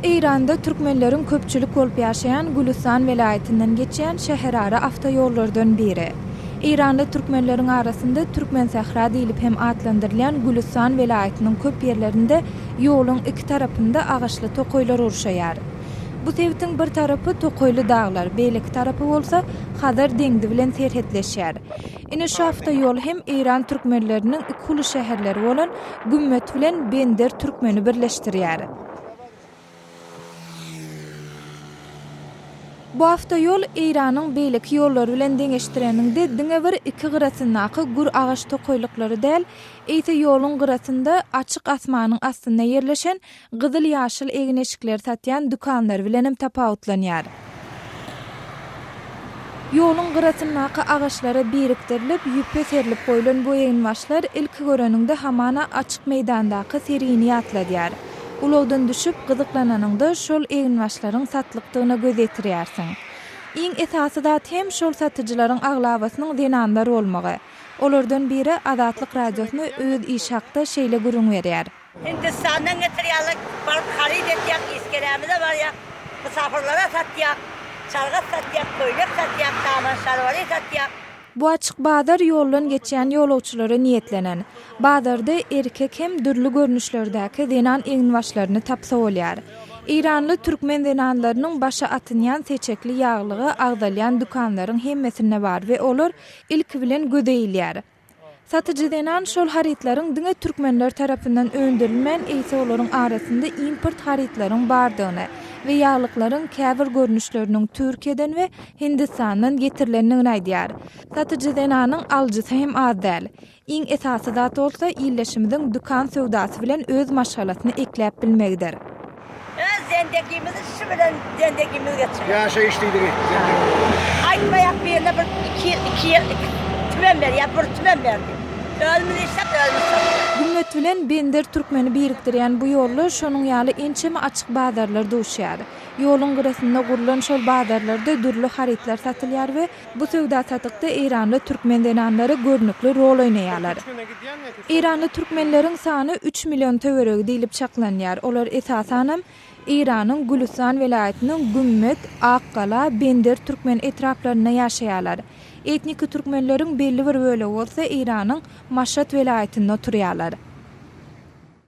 İranda türkmenlerin köpçülük bolup ýaşaýan Gülistan welaýatynyň geçýän şäherara awtoýollardan biri. İranda türkmenlerin arasynda Türkmen Sahra diýilip hem atlandyrılan Gülistan welaýatynyň köp ýerlerinde ýoluň iki tarapynda agaçly tokoýlar urşaýar. Bu tewtiň bir tarapy tokoýly daglar, beýleki tarapy bolsa Hazar deňdi bilen serhetleşýär. Ine şu awtoýol hem İran türkmenleriniň iki uly şäherleri bolan Gümmet bilen Bender türkmeni birleşdirýär. Bu awtoýol İranyň beýleki ýollary bilen deňeşdireninde diňe bir iki gyrasyndaky gur agaç tokoýlyklary däl, eýse ýoluň gyrasynda açyk asmanyň astynda ýerleşen gyzyl ýaşyl egineşikler satýan dukanlar bilenem tapawutlanýar. Ýoluň gyrasyndaky agaçlara birikdirilip, ýüpe serilip goýulan bu eginbaşlar ilki göreninde hamana açyk meýdandaky serini ýatladýar. Ulawdan düşüp gyzyklananyňda şol eginbaşlaryň satlykdygyna göz ýetirýärsiň. Iň esasy da hem şol satyjylaryň aglabasynyň denandary bolmagy. Olardan biri Azatlyk radiosyna öz iş hakda şeýle gurun berýär. Hindistandan getirýärler, baryp harid etýär, iskerämide bar ýa, musafirlara satýar, çargat satýar, köýlek satýar, daman şalwary satýar. Bu açyk bazar ýoldan geçýän ýolawçylara niýetlenen. Bazarda erkek hem dürli görnüşlerdäki denan eginbaşlaryny tapsa bolýar. İranly türkmen denanlarynyň başa atynýan seçekli ýaglygy agdalýan dukanlaryň hemmesine bar we olar ilki bilen gödeýilýär. Satyjy denan şol haritlaryň diňe türkmenler tarapyndan öndürilmän eýse olaryň arasynda import haritlaryň bardygyny we ýaglyklaryň käbir görnüşleriniň Türkiýeden we Hindistandan getirilenini aýdýar. Satyjy denanyň aljysy hem az däl. Iň esasy zat bolsa ýylleşimiziň dukan söwdasy bilen öz maşgalatyny ekläp bilmegdir. Öz zendegimizi şu bilen zendegimizi geçirýär. Ýaşa işdiýdik. Aýtmaýak birine bir iki tümen berýär, bir tümen berdi. Ölmüş işlep ölmüş. Gümmet bilen Bender türkmeni birikdirýän bu ýollar şonuň ýaly ençemi açyk bazarlarda uşýar. Ýoluň gyrasynda gurulan şol bazarlarda dürli haritler satylýar we bu söwda satykda İranly türkmen denanlary görnükli rol oýnaýarlar. İranly türkmenleriň sany 3 million töweregi diýilip çaklanýar. Olar esasan İranyň Gülistan welaýatynyň Gümmet, Akkala, Bender türkmen etraplaryna ýaşaýarlar. Etnik türkmenleriň belli bir bölegi bolsa İranyň Maşhad welaýatynda oturýarlar.